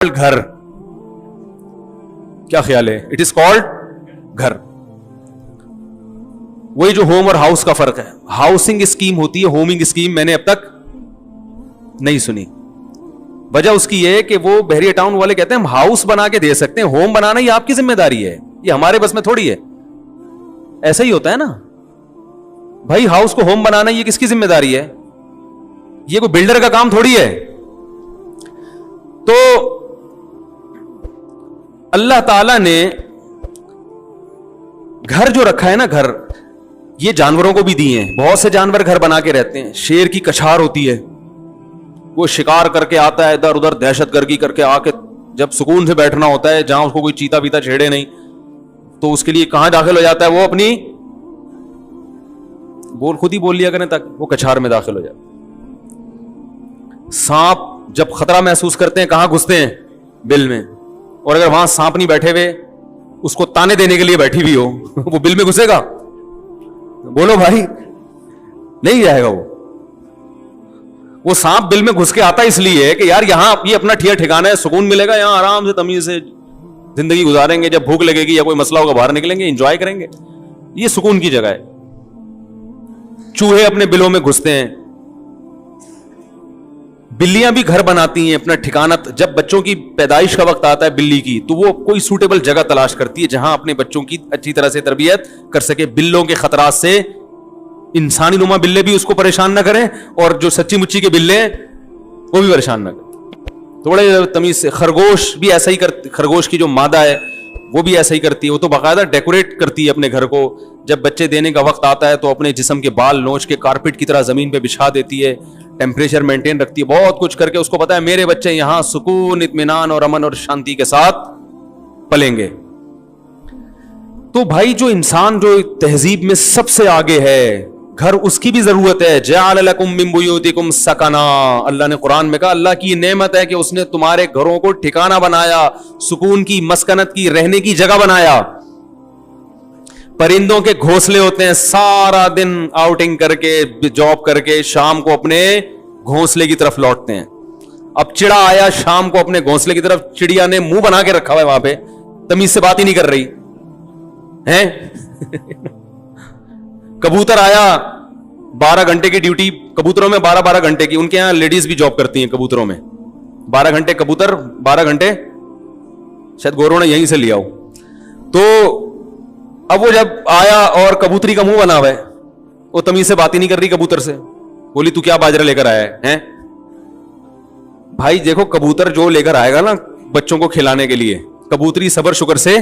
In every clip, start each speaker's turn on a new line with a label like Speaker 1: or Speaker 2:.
Speaker 1: گھر. کیا خیال ہے؟ اٹ از کالڈ گھر. وہی جو ہوم اور ہاؤس کا فرق ہے. ہاؤسنگ اسکیم ہوتی ہے, ہومنگ اسکیم میں نے اب تک نہیں سنی. وجہ اس کی یہ کہ وہ بحریہ ٹاؤن والے کہتے ہیں ہم ہاؤس بنا کے دے سکتے ہیں, ہوم بنانا یہ آپ کی ذمہ داری ہے, یہ ہمارے بس میں تھوڑی ہے. ایسا ہی ہوتا ہے نا بھائی, ہاؤس کو ہوم بنانا یہ کس کی ذمہ داری ہے؟ یہ کوئی بلڈر کا کام تھوڑی ہے. تو اللہ تعالی نے گھر جو رکھا ہے نا, گھر یہ جانوروں کو بھی دیے ہیں. بہت سے جانور گھر بنا کے رہتے ہیں. شیر کی کچھار ہوتی ہے, وہ شکار کر کے آتا ہے ادھر ادھر, دہشت گردی کر کے آ کے جب سکون سے بیٹھنا ہوتا ہے جہاں اس کو کوئی چیتا پیتا چھیڑے نہیں, تو اس کے لیے کہاں داخل ہو جاتا ہے وہ اپنی خود ہی بول لیا کریں تاکہ وہ کچھار میں داخل ہو جائے. سانپ جب خطرہ محسوس کرتے ہیں کہاں گھستے ہیں؟ بل میں. اور اگر وہاں سانپ نہیں بیٹھے ہوئے, اس کو تانے دینے کے لیے بیٹھی ہوئی ہو, وہ بل میں گھسے گا؟ بولو بھائی, نہیں جائے گا. وہ سانپ بل میں گھس کے آتا اس لیے کہ یار یہاں یہ اپنا ٹھکانا ہے, سکون ملے گا, یہاں آرام سے تمیز سے زندگی گزاریں گے, جب بھوک لگے گی یا کوئی مسئلہ ہوگا باہر نکلیں گے, انجوائے کریں گے. یہ سکون کی جگہ ہے. چوہے اپنے بلوں میں گھستے ہیں. بلیاں بھی گھر بناتی ہیں اپنا ٹھکانہ. جب بچوں کی پیدائش کا وقت آتا ہے بلی کی, تو وہ کوئی سوٹیبل جگہ تلاش کرتی ہے جہاں اپنے بچوں کی اچھی طرح سے تربیت کر سکے. بلوں کے خطرات سے انسانی نما بلے بھی اس کو پریشان نہ کریں, اور جو سچی مچی کے بلے ہیں وہ بھی پریشان نہ کریں. تھوڑے تمیز سے. خرگوش بھی ایسا ہی کرتی, خرگوش کی جو مادہ ہے وہ بھی ایسا ہی کرتی ہے. وہ تو باقاعدہ ڈیکوریٹ کرتی ہے اپنے گھر کو. جب بچے دینے کا وقت آتا ہے تو اپنے جسم کے بال نوچ کے کارپیٹ کی طرح زمین پہ بچھا دیتی ہے, ٹیمپریچر مینٹین رکھتی ہے, بہت کچھ کر کے اس کو پتا ہے میرے بچے یہاں سکون, اطمینان اور امن اور شانتی کے ساتھ پلیں گے. تو بھائی جو انسان جو تہذیب میں سب سے آگے ہے, گھر اس کی بھی ضرورت ہے. جعل لکم من بیوتکم سکنا, اللہ نے قرآن میں کہا اللہ کی نعمت ہے کہ اس نے تمہارے گھروں کو ٹھکانہ بنایا, سکون کی, مسکنت کی, رہنے کی جگہ بنایا. پرندوں کے گھونسلے ہوتے ہیں, سارا دن آؤٹنگ کر کے جاب کر کے شام کو اپنے گھونسلے کی طرف لوٹتے ہیں. اب چڑا آیا شام کو اپنے گھونسلے کی طرف, چڑیا نے منہ بنا کے رکھا ہوا ہے وہاں پہ, تمیز سے بات ہی نہیں کر رہی ہے. کبوتر آیا, 12 گھنٹے کی ڈیوٹی کبوتروں میں, 12 گھنٹے کی. ان کے یہاں لیڈیز بھی جاب کرتی ہیں کبوتروں میں. 12 گھنٹے کبوتر, 12 گھنٹے شاید گوروں نے یہیں سے لیا ہو. تو اب وہ جب آیا اور کبوتری کا منہ بنا ہوا ہے, وہ تمیز سے بات ہی نہیں کر رہی کبوتر سے. بولی تو کیا باجرہ لے کر آیا ہے؟ بھائی دیکھو کبوتر جو لے کر آئے گا نا بچوں کو کھلانے کے لیے, کبوتری صبر شکر سے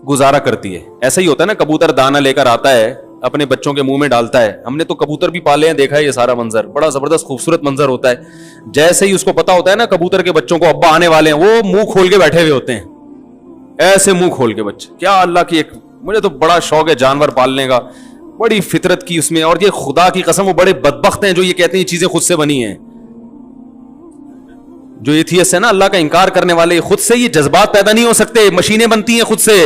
Speaker 1: گزارا کرتی ہے. ایسا ہی ہوتا ہے نا, کبوتر دانا لے کر آتا ہے اپنے بچوں کے منہ میں ڈالتا ہے. ہم نے تو کبوتر بھی پالے ہیں, دیکھا ہے یہ سارا منظر, بڑا زبردست خوبصورت منظر ہوتا ہے. جیسے ہی اس کو پتا ہوتا ہے نا کبوتر کے بچوں کو ابا آنے والے ہیں, وہ منہ کھول کے بیٹھے ہوئے ہوتے ہیں, ایسے منہ کھول کے بچے. کیا اللہ کی ایک, مجھے تو بڑا شوق ہے جانور پالنے کا, بڑی فطرت کی اس میں. اور یہ خدا کی قسم وہ بڑے بدبخت ہیں جو یہ کہتے ہیں یہ چیزیں خود سے بنی ہیں. جو ایتھیسٹ ہے نا, اللہ کا انکار کرنے والے, خود سے یہ جذبات پیدا نہیں ہو سکتے. مشینیں بنتی ہیں خود سے,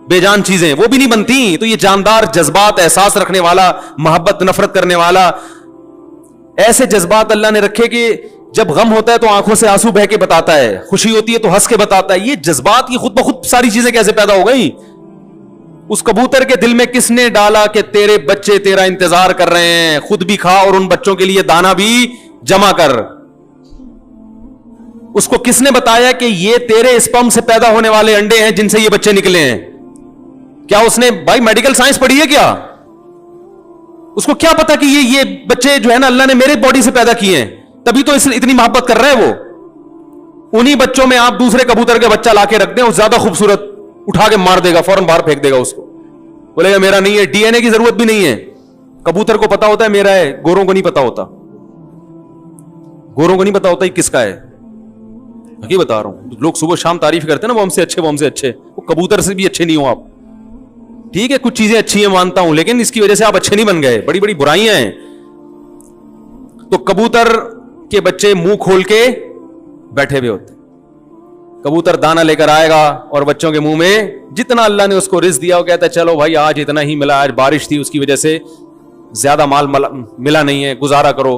Speaker 1: بے جان چیزیں وہ بھی نہیں بنتی. تو یہ جاندار جذبات, احساس رکھنے والا, محبت نفرت کرنے والا, ایسے جذبات اللہ نے رکھے کہ جب غم ہوتا ہے تو آنکھوں سے آنسو بہ کے بتاتا ہے, خوشی ہوتی ہے تو ہنس کے بتاتا ہے. یہ جذبات کی خود بخود ساری چیزیں کیسے پیدا ہو گئی؟ اس کبوتر کے دل میں کس نے ڈالا کہ تیرے بچے تیرا انتظار کر رہے ہیں, خود بھی کھا اور ان بچوں کے لیے دانا بھی جمع کر. اس کو کس نے بتایا کہ یہ تیرے اسپرم سے پیدا ہونے والے انڈے ہیں جن سے یہ بچے نکلے ہیں؟ کیا اس نے بھائی میڈیکل سائنس پڑھی ہے کیا؟ اس کو کیا پتا کہ یہ بچے جو ہے نا اللہ نے میرے باڈی سے پیدا کیے ہیں, تبھی تو اتنی محبت کر رہے ہیں. وہ انہی بچوں میں آپ دوسرے کبوتر کے بچہ لا کے رکھ دیں, وہ زیادہ خوبصورت, اٹھا کے مار دے گا, فوراً باہر پھینک دے گا اس کو, بولے گا میرا نہیں ہے. ڈی این اے کی ضرورت بھی نہیں ہے. کبوتر کو پتا ہوتا ہے میرا ہے, گوروں کو نہیں پتا ہوتا. گوروں کو نہیں پتا ہوتا کس کا ہے. حقیقت بتا رہا ہوں, لوگ صبح شام تعریف کرتے ہیں نا وہ ہم سے اچھے, وہ ہم سے اچھے. وہ کبوتر سے بھی اچھے نہیں ہو آپ. ٹھیک ہے کچھ چیزیں اچھی ہیں مانتا ہوں, لیکن اس کی وجہ سے آپ اچھے نہیں بن گئے. بڑی بڑی برائیاں ہیں. تو کبوتر کے بچے منہ کھول کے بیٹھے ہوئے ہوتے. کبوتر دانا لے کر آئے گا اور بچوں کے منہ میں جتنا اللہ نے اس کو رزق دیا وہ کہتا ہے چلو بھائی آج اتنا ہی ملا, آج بارش تھی اس کی وجہ سے زیادہ مال ملا نہیں ہے, گزارا کرو.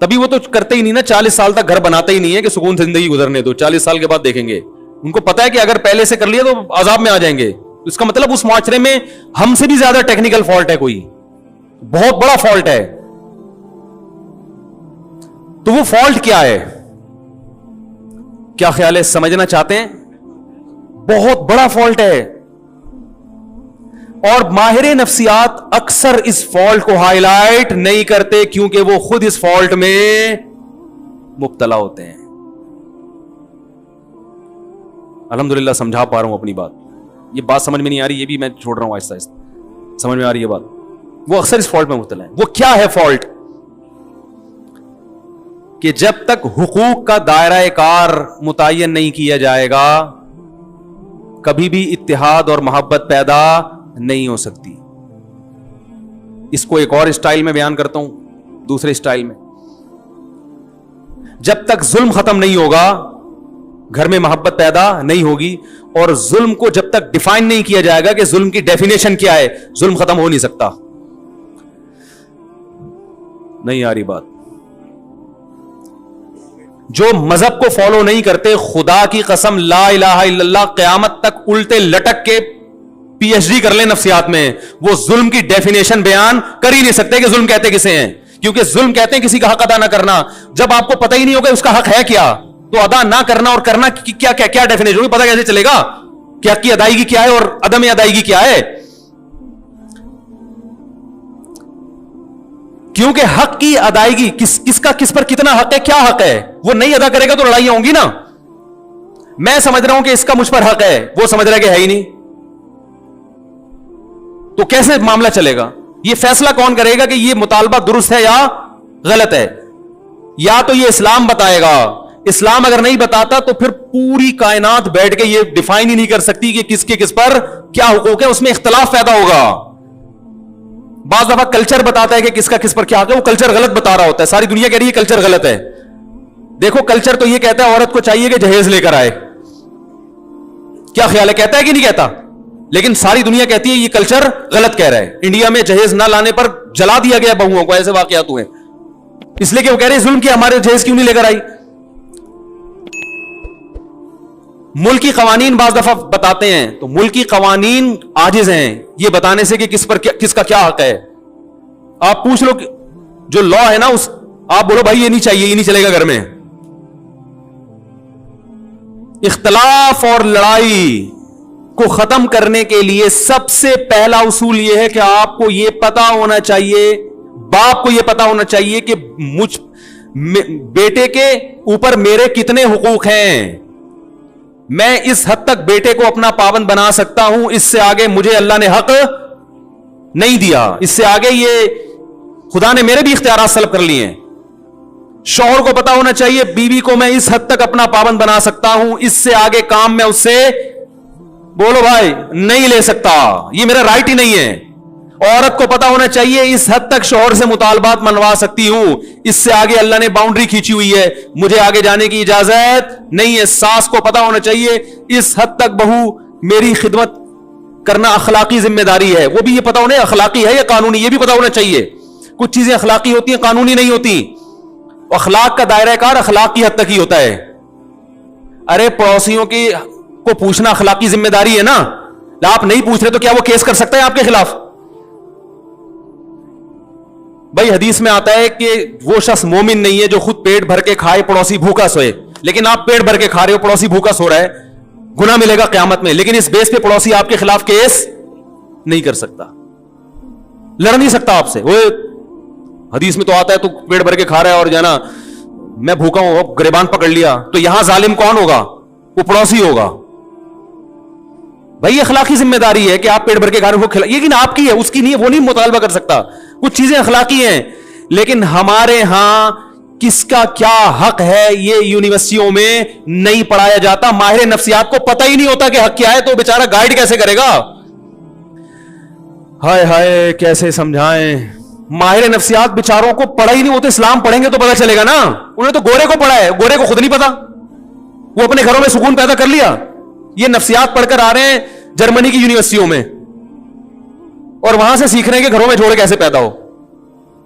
Speaker 1: تبھی وہ تو کرتے ہی نہیں نا, 40 سال تک گھر بناتے ہی نہیں ہے کہ سکون سے زندگی گزرنے دو, 40 سال کے بعد دیکھیں گے. ان کو پتا ہے کہ اگر پہلے سے کر لیا تو عذاب میں آ جائیں گے. اس کا مطلب اس معاشرے میں ہم سے بھی زیادہ ٹیکنیکل فالٹ ہے, کوئی بہت بڑا فالٹ ہے. تو وہ فالٹ کیا ہے؟ کیا خیال ہے, سمجھنا چاہتے ہیں؟ بہت بڑا فالٹ ہے. اور ماہر نفسیات اکثر اس فالٹ کو ہائی لائٹ نہیں کرتے کیونکہ وہ خود اس فالٹ میں مبتلا ہوتے ہیں. الحمدللہ سمجھا پا رہا ہوں اپنی بات. یہ بات سمجھ میں نہیں آ رہی, یہ بھی میں چھوڑ رہا ہوں آہستہ آہستہ. سمجھ میں آ رہی ہے بات؟ وہ اکثر اس فالٹ میں مبتلا ہیں. وہ کیا ہے فالٹ؟ کہ جب تک حقوق کا دائرہ کار متعین نہیں کیا جائے گا کبھی بھی اتحاد اور محبت پیدا نہیں ہو سکتی. اس کو ایک اور اسٹائل میں بیان کرتا ہوں, دوسرے اسٹائل میں. جب تک ظلم ختم نہیں ہوگا گھر میں محبت پیدا نہیں ہوگی, اور ظلم کو جب تک ڈیفائن نہیں کیا جائے گا کہ ظلم کی ڈیفینیشن کیا ہے, ظلم ختم ہو نہیں سکتا. نہیں آ رہی بات؟ جو مذہب کو فالو نہیں کرتے, خدا کی قسم لا الہ الا اللہ, قیامت تک الٹے لٹک کے پی ایچ ڈی کر لیں نفسیات میں, وہ ظلم کی ڈیفینیشن بیان کر ہی نہیں سکتے کہ ظلم کہتے کسے ہیں. کیونکہ ظلم کہتے ہیں کسی کا حق ادا نہ کرنا. جب آپ کو پتہ ہی نہیں ہوگا اس کا حق ہے کیا, تو ادا نہ کرنا اور کرنا کیا کیا کیا ڈیفینیشن ہوگی, پتہ کیسے چلے گا کہ حق کی ادائیگی کیا ہے اور عدم ادائیگی کیا ہے؟ کیونکہ حق کی ادائیگی کس کا کس پر کتنا حق ہے, کیا حق ہے, وہ نہیں ادا کرے گا تو لڑائیاں ہوں گی نا. میں سمجھ رہا ہوں کہ اس کا مجھ پر حق ہے, وہ سمجھ رہا ہے کہ ہے ہی نہیں, تو کیسے معاملہ چلے گا؟ یہ فیصلہ کون کرے گا کہ یہ مطالبہ درست ہے یا غلط ہے؟ یا تو یہ اسلام بتائے گا. اسلام اگر نہیں بتاتا تو پھر پوری کائنات بیٹھ کے یہ ڈیفائن ہی نہیں کر سکتی کہ کس کے کس پر کیا حقوق ہے, اس میں اختلاف پیدا ہوگا. بعض دفعہ کلچر بتاتا ہے کہ کس کا کس پر کیا حق ہے, وہ کلچر غلط بتا رہا ہوتا ہے. ساری دنیا کہہ رہی ہے کلچر غلط ہے. دیکھو کلچر تو یہ کہتا ہے عورت کو چاہیے کہ جہیز لے کر آئے. کیا خیال ہے, کہتا ہے کہ نہیں کہتا؟ لیکن ساری دنیا کہتی ہے یہ کلچر غلط کہہ رہا ہے. انڈیا میں جہیز نہ لانے پر جلا دیا گیا بہوؤں کو, ایسے واقعات ہوئے, اس لیے کہ وہ کہہ رہے ہیں ظلم کیا, ہمارے جہیز کیوں نہیں لے کر آئی. ملکی قوانین بعض دفعہ بتاتے ہیں تو ملکی قوانین عاجز ہیں یہ بتانے سے کہ کس کا کیا حق ہے. آپ پوچھ لو جو لا ہے نا, آپ بولو بھائی یہ نہیں چاہیے, یہ نہیں چلے گا گھر میں. اختلاف اور لڑائی کو ختم کرنے کے لیے سب سے پہلا اصول یہ ہے کہ آپ کو یہ پتا ہونا چاہیے, باپ کو یہ پتا ہونا چاہیے کہ بیٹے کے اوپر میرے کتنے حقوق ہیں. میں اس حد تک بیٹے کو اپنا پابند بنا سکتا ہوں, اس سے آگے مجھے اللہ نے حق نہیں دیا, اس سے آگے یہ خدا نے میرے بھی اختیارات سلب کر لیے ہیں. شوہر کو پتا ہونا چاہیے بیوی کو میں اس حد تک اپنا پابند بنا سکتا ہوں, اس سے آگے کام میں اس سے بولو بھائی نہیں لے سکتا, یہ میرا رائٹ ہی نہیں ہے. عورت کو پتا ہونا چاہیے اس حد تک شوہر سے مطالبات منوا سکتی ہوں, اس سے آگے اللہ نے باؤنڈری کھینچی ہوئی ہے, مجھے آگے جانے کی اجازت نہیں ہے. ساس کو پتا ہونا چاہیے اس حد تک بہو میری خدمت کرنا اخلاقی ذمہ داری ہے, وہ بھی یہ پتا ہونا اخلاقی ہے یا قانونی, یہ بھی پتا ہونا چاہیے. کچھ چیزیں اخلاقی ہوتی ہیں, قانونی نہیں ہوتی. اخلاق کا دائرہ کار اخلاق کی حد تک ہی ہوتا ہے. ارے پڑوسیوں کی کو پوچھنا اخلاقی ذمہ داری ہے نا, آپ نہیں پوچھ رہے تو کیا وہ کیس کر سکتا ہے آپ کے خلاف؟ بھائی حدیث میں آتا ہے کہ وہ شخص مومن نہیں ہے جو خود پیٹ بھر کے کھائے پڑوسی بھوکا سوئے. لیکن آپ پیٹ بھر کے کھا رہے ہو, پڑوسی بھوکا سو رہا ہے, گناہ ملے گا قیامت میں. لیکن اس بیس پہ پڑوسی آپ کے خلاف کیس نہیں کر سکتا, لڑ نہیں سکتا آپ سے. وہ حدیث میں تو آتا ہے تو پیٹ بھر کے کھا رہا ہے اور جانا میں بھوکا ہوں, گریبان پکڑ لیا, تو یہاں ظالم کون ہوگا؟ وہ پڑوسی ہوگا. بھائی اخلاقی ذمہ داری ہے کہ آپ پیٹ بھر کے کھا رہے ہو, وہ کھلا, لیکن آپ کی ہے, اس کی نہیں ہے, وہ نہیں مطالبہ کر سکتا. کچھ چیزیں اخلاقی ہیں, لیکن ہمارے ہاں کس کا کیا حق ہے یہ یونیورسٹیوں میں نہیں پڑھایا جاتا. ماہر نفسیات کو پتہ ہی نہیں ہوتا کہ حق کیا ہے, تو بیچارہ گائیڈ کیسے کرے گا؟ ہائے ہائے کیسے سمجھائیں. ماہر نفسیات بیچاروں کو پڑھا ہی نہیں ہوتا. اسلام پڑھیں گے تو پتہ چلے گا نا. انہیں تو گورے کو پڑھا ہے, گورے کو خود نہیں پتا, وہ اپنے گھروں میں سکون پیدا کر لیا. یہ نفسیات پڑھ کر آ رہے ہیں جرمنی کی یونیورسٹیوں میں, اور وہاں سے سیکھ رہے ہیں کہ گھروں میں جوڑے کیسے پیدا ہو.